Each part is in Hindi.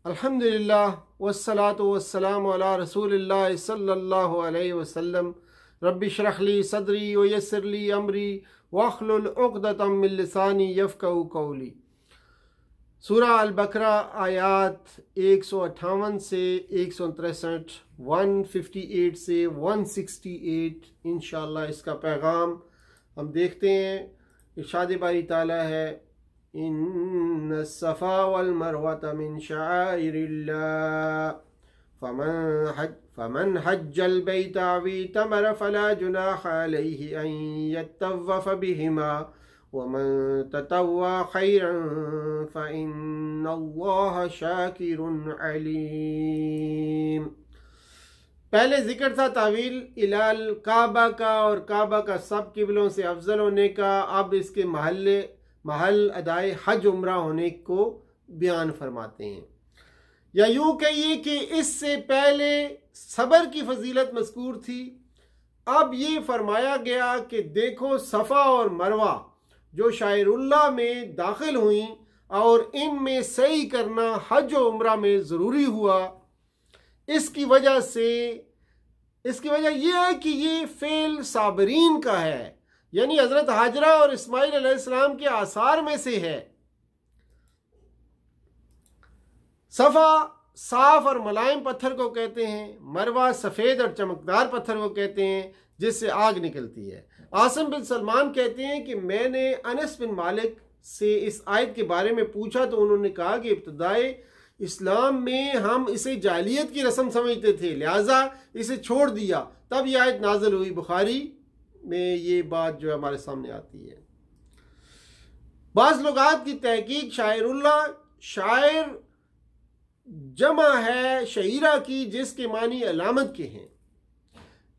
अल्हम्दुलिल्लाह वस्सलातु वस्सलामु अला रसूलिल्लाह सल्लल्लाहु अलैहि वसल्लम। रब्बि इश्रह ली सदरी व यस्सिर ली अमरी वहलुल उक़दतम मिन लिसानी यफ़क़हू क़ौली। सूरा अल-बकरा आयात 158 से 163, 158 से 168 इंशाअल्लाह इसका पैगाम हम देखते हैं। इरशाद बारी ताला है, इन्न सफ़ा वल मरवत मिन शाइरिल्लाह फमन हज्जल बैत अव इतमर फला जुनाह अलैहि अन यतव्वफ़ बिहिमा वमन ततव्वा खैरन फ़इन्नल्लाह शाकिरुन अलीम। पहले जिक्र था तावील इलाल काबा का और काबा का सब किबलों से अफजल होने का। अब इसके महल अदाए हज उम्रा होने को बयान फरमाते हैं, या यूं कहिए कि इससे पहले सबर की फजीलत मज़कूर थी। अब ये फरमाया गया कि देखो सफ़ा और मरवा जो शायरुल्लाह में दाखिल हुई और इनमें सही करना हज और उम्रा में ज़रूरी हुआ। इसकी वजह यह है कि ये फ़ेल साबरीन का है, यानी हज़रत हाजरा और इस्माइल अलैहिस्सलाम के आसार में से है। सफ़ा साफ और मुलायम पत्थर को कहते हैं, मरवा सफ़ेद और चमकदार पत्थर को कहते हैं जिससे आग निकलती है। आसिम बिन सलमान कहते हैं कि मैंने अनस बिन मालिक से इस आयत के बारे में पूछा तो उन्होंने कहा कि इब्तिदाए इस्लाम में हम इसे जाहिलियत की रस्म समझते थे, लिहाजा इसे छोड़ दिया। तब यह आयत नाज़िल हुई। बुखारी में ये बात जो हमारे सामने आती है। बाज़ लुगात की तहकीक शायरुल्लाह, शायर जमा है शहीरा की जिसके मानी अलामत के हैं।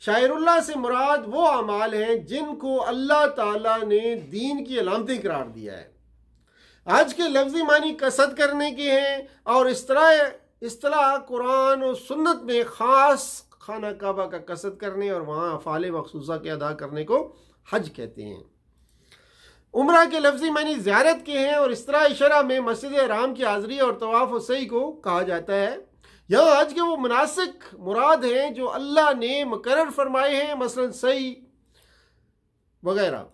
शायरुल्लाह से मुराद वो अमाल हैं जिनको अल्लाह ताला ने दीन की अलामतें करार दिया है। आज के लफ्ज़ी मानी कसद करने के हैं और इस्तलाह कुरान और सुन्नत में ख़ास खाना काबा का कसद करने और वहाँ अफ़ाले मखसूसा के अदा करने को हज कहते हैं। उम्रा के लफ्ज़ी मानी ज़ियारत के हैं और इस तरह शरअ में मस्जिद हराम की हाज़री और तवाफ़ व सई को कहा जाता है। यहाँ हज के वो मुनासिक मुराद हैं जो अल्लाह ने मुकर्रर फरमाए हैं, मसलन सई वगैरह।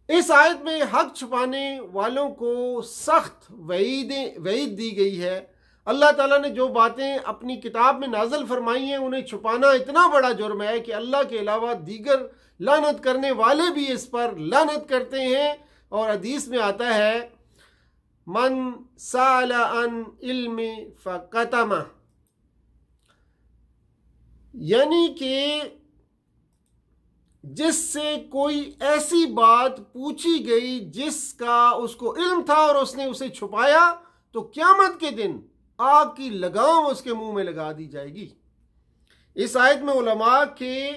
इस आयत में हक छुपाने वालों को सख्त वईद दी गई है। अल्लाह ताला ने जो बातें अपनी किताब में नाज़िल फरमाई हैं उन्हें छुपाना इतना बड़ा जुर्म है कि अल्लाह के अलावा दीगर लानत करने वाले भी इस पर लानत करते हैं। और हदीस में आता है, मन साला अन इल्मी फ़क़तमा, यानी कि जिससे कोई ऐसी बात पूछी गई जिसका उसको इल्म था और उसने उसे छुपाया तो क़यामत के दिन आग की लगाम उसके मुंह में लगा दी जाएगी। इस आयत में उलमा के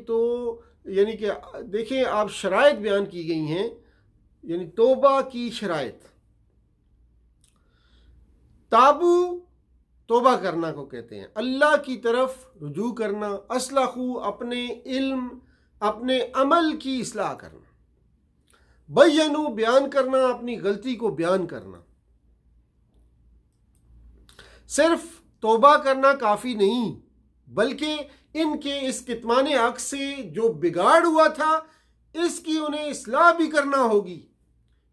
तो यानी कि देखें आप शराइत बयान की गई हैं, यानी तौबा की शराइत। ताबू तौबा करना को कहते हैं, अल्लाह की तरफ रुजू करना, असलहू अपने इल्म अपने अमल की इस्लाह करना, बय्यनू बयान करना, अपनी गलती को बयान करना। सिर्फ तौबा करना काफ़ी नहीं बल्कि इनके इस कितमाने हक से जो बिगाड़ हुआ था इसकी उन्हें इस्लाह भी करना होगी।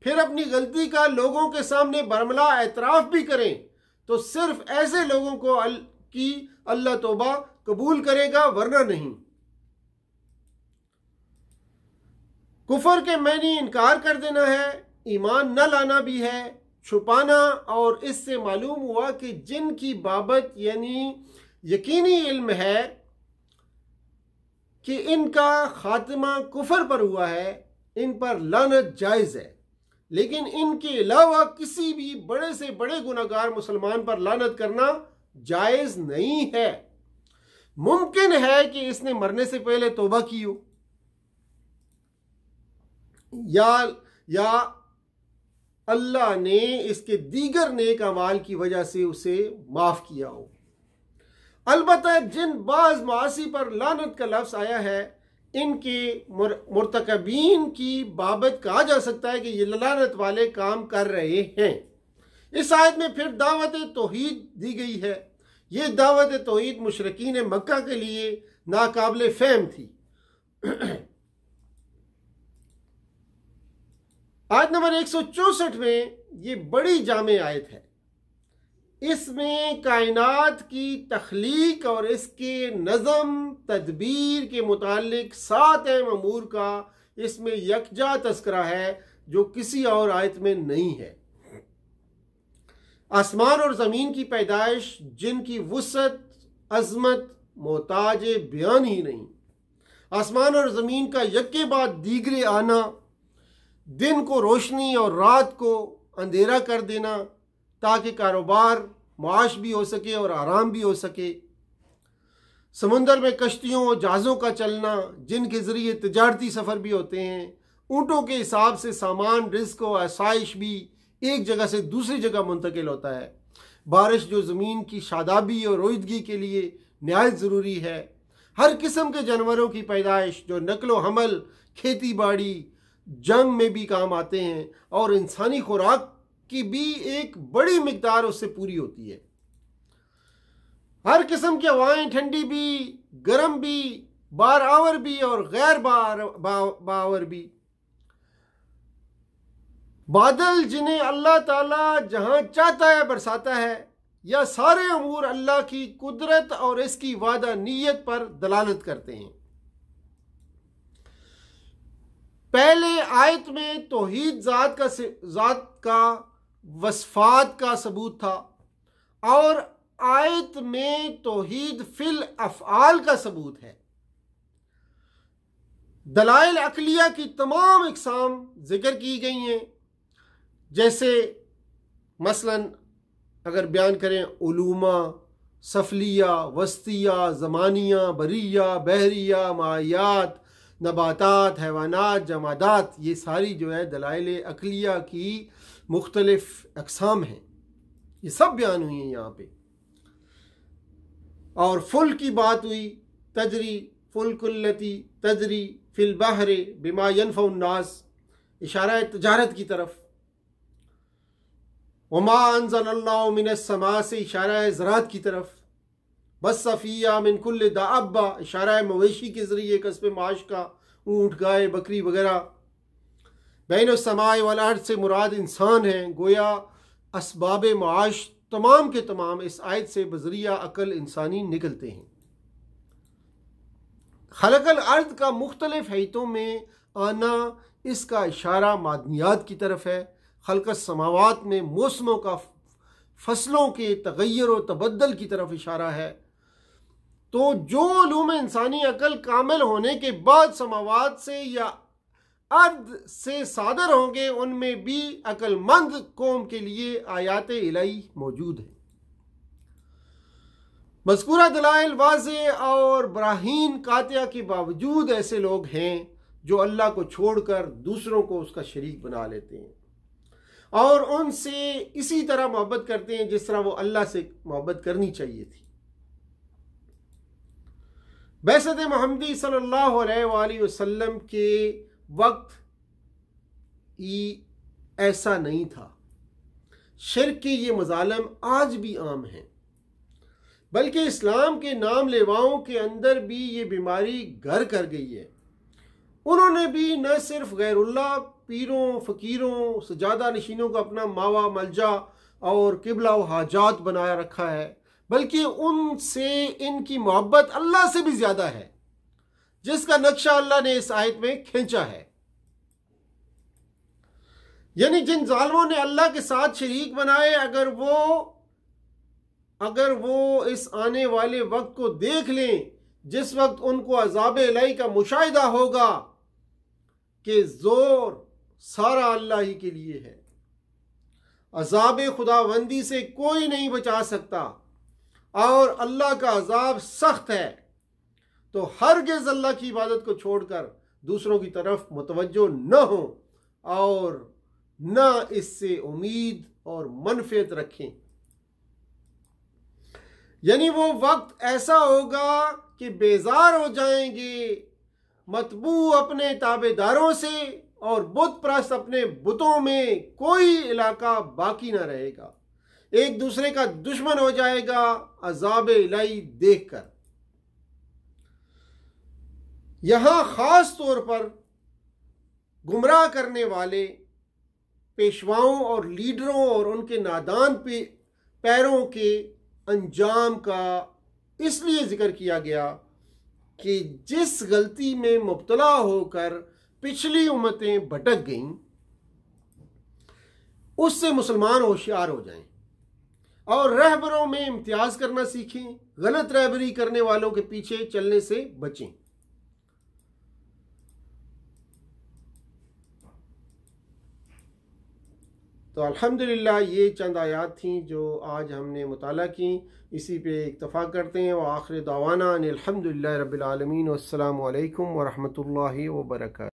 फिर अपनी गलती का लोगों के सामने बरमला एतराफ़ भी करें तो सिर्फ ऐसे लोगों को की अल्लाह तौबा कबूल करेगा, वरना नहीं। कुफर के मैनी इनकार कर देना है, ईमान न लाना भी है, छुपाना। और इससे मालूम हुआ कि जिनकी बाबत यानी यकीनी इल्म है कि इनका खात्मा कुफर पर हुआ है, इन पर लानत जायज़ है, लेकिन इनके अलावा किसी भी बड़े से बड़े गुनाहगार मुसलमान पर लानत करना जायज़ नहीं है। मुमकिन है कि इसने मरने से पहले तौबा की हो या अल्लाह ने इसके दीगर नेक अमाल की वजह से उसे माफ़ किया हो। अलबत्ता जिन बाज़ मासी पर लानत का लफ्ज़ आया है इनके मुर्तकबीन की बाबत कहा जा सकता है कि ये ललानत वाले काम कर रहे हैं। इस आयत में फिर दावत तौहीद दी गई है। ये दावत तौहीद मुशरिकीन मक्का के लिए नाकाबिल फहम थी। आयत नंबर 164 में ये बड़ी जामे आयत है। इसमें कायनात की तख्लीक और इसके नज़म तदबीर के मुतालिक 7 अहम अमूर का इसमें यकजा तस्करा है जो किसी और आयत में नहीं है। आसमान और ज़मीन की पैदाइश जिनकी वुसअत अज़मत मोहताज बयान ही नहीं। आसमान और ज़मीन का यक्के बाद दीगरे आना, दिन को रोशनी और रात को अंधेरा कर देना ताकि कारोबार माश भी हो सके और आराम भी हो सके। समुंदर में कश्तियों और जहाज़ों का चलना जिनके ज़रिए तिजारती सफ़र भी होते हैं। ऊँटों के हिसाब से सामान, रिज़्क़ और आसाइश भी एक जगह से दूसरी जगह मुंतकिल होता है। बारिश जो ज़मीन की शादाबी और रोईदगी के लिए नहायत ज़रूरी है। हर किस्म के जानवरों की पैदाइश जो नकलो हमल, खेती बाड़ी, जंग में भी काम आते हैं और इंसानी खुराक की भी एक बड़ी मिकदार उससे पूरी होती है। हर किस्म की हवाएं, ठंडी भी, गर्म भी, बारआवर भी और गैर बावर भी। बादल जिन्हें अल्लाह ताला जहां चाहता है बरसाता है। यह सारे अमूर अल्लाह की कुदरत और इसकी वादा नीयत पर दलालत करते हैं। पहले आयत में तौहीद ज़ात का वस्फात का सबूत था और आयत में तौहीद फिल अफ़आल का सबूत है। दलाइल अक़लिया की तमाम इक़साम जिक्र की गई हैं। जैसे मसलन अगर बयान करें उलूमा, सफलिया, वस्तिया, ज़मानिया, बरिया, बहरिया, मायात, नबातात, हैवानात, जमादात, ये सारी जो है दलाइल अक़लिया की मुख्तलिफ़ अक़साम हैं। ये सब बयान हुई हैं यहाँ पे। और फुल की बात हुई, तजरी फुलकुल्लती तजरी फिल बहरे बिमा यनफ़उन नास, इशारा तजारत की तरफ। वमा अंज़लल्लाहु मिनस समा से इशारा है ज़रात की तरफ। बस सफ़िया मिन कुल्ल दाअब्बा, इशारा है मवेशी के ज़रिए कस्ब माश का, ऊँट, गाय, बकरी वगैरह। बैन समाए वल अर्द से मुराद इंसान है। गोया असबाब माश तमाम के तमाम इस आयत से बज़रिया अकल इंसानी निकलते हैं। खलकल अर्द का मुख्तलिफ हैतों में आना, इसका इशारा मादनियात की तरफ है। खलकत समावात में मौसमों का, फसलों के तगय्युर व तबद्दल की तरफ इशारा है। तो जो उलूम इंसानी अकल कामिल होने के बाद समावात से या अर्द से सादर होंगे, उनमें भी अक्लमंद कौम के लिए आयात इलाही मौजूद है। मज़कूरा दलाइल वाज़े और बराहीन कातिया के बावजूद ऐसे लोग हैं जो अल्लाह को छोड़कर दूसरों को उसका शरीक बना लेते हैं और उनसे इसी तरह मोहब्बत करते हैं जिस तरह वो अल्लाह से मोहब्बत करनी चाहिए थी। बैसत मोहम्मदी सल्लल्लाहु अलैहि वसल्लम के वक्त ही ऐसा नहीं था। शिर्क के ये मज़ालिम आज भी आम हैं, बल्कि इस्लाम के नाम लेवाओं के अंदर भी ये बीमारी घर कर गई है। उन्होंने भी न सिर्फ गैरुल्लाह, पीरों, फ़कीरों, सजादा नशीनों को अपना मावा, मलजा और किबला व हाजात बनाया रखा है, बल्कि उनसे इनकी मोहब्बत अल्लाह से भी ज़्यादा है, जिसका नक्शा अल्लाह ने इस आयत में खींचा है। यानी जिन जालिमों ने अल्लाह के साथ शरीक बनाए, अगर वो इस आने वाले वक्त को देख लें जिस वक्त उनको अज़ाब इलाही का मुशाहिदा होगा कि जोर सारा अल्लाह ही के लिए है, अज़ाब खुदाबंदी से कोई नहीं बचा सकता और अल्लाह का अज़ाब सख्त है, तो हरगिज़ अल्लाह की इबादत को छोड़कर दूसरों की तरफ मुतवज्जो न हो और न इससे उम्मीद और मनफियत रखें। यानी वो वक्त ऐसा होगा कि बेजार हो जाएंगे मतबू अपने ताबेदारों से और बुत परस्त अपने बुतों में कोई इलाका बाकी ना रहेगा, एक दूसरे का दुश्मन हो जाएगा अजाब इलाही देखकर। यहां खास तौर पर गुमराह करने वाले पेशवाओं और लीडरों और उनके नादान पैरों के अंजाम का इसलिए जिक्र किया गया कि जिस गलती में मुब्तला होकर पिछली उम्मतें भटक गईं, उससे मुसलमान होशियार हो जाएं और रहबरों में इम्तियाज करना सीखें, गलत रहबरी करने वालों के पीछे चलने से बचें। तो अल्हम्दुलिल्लाह ये चंद आयात थीं जो आज हमने मुताला की, इसी पे इक्तफ़ा करते हैं। व आखिर दावाना अनिल हम्दुलिल्लाहि रब्बिल आलमीन, वस्सलामु अलैकुम व रहमतुल्लाहि व बरकातहू।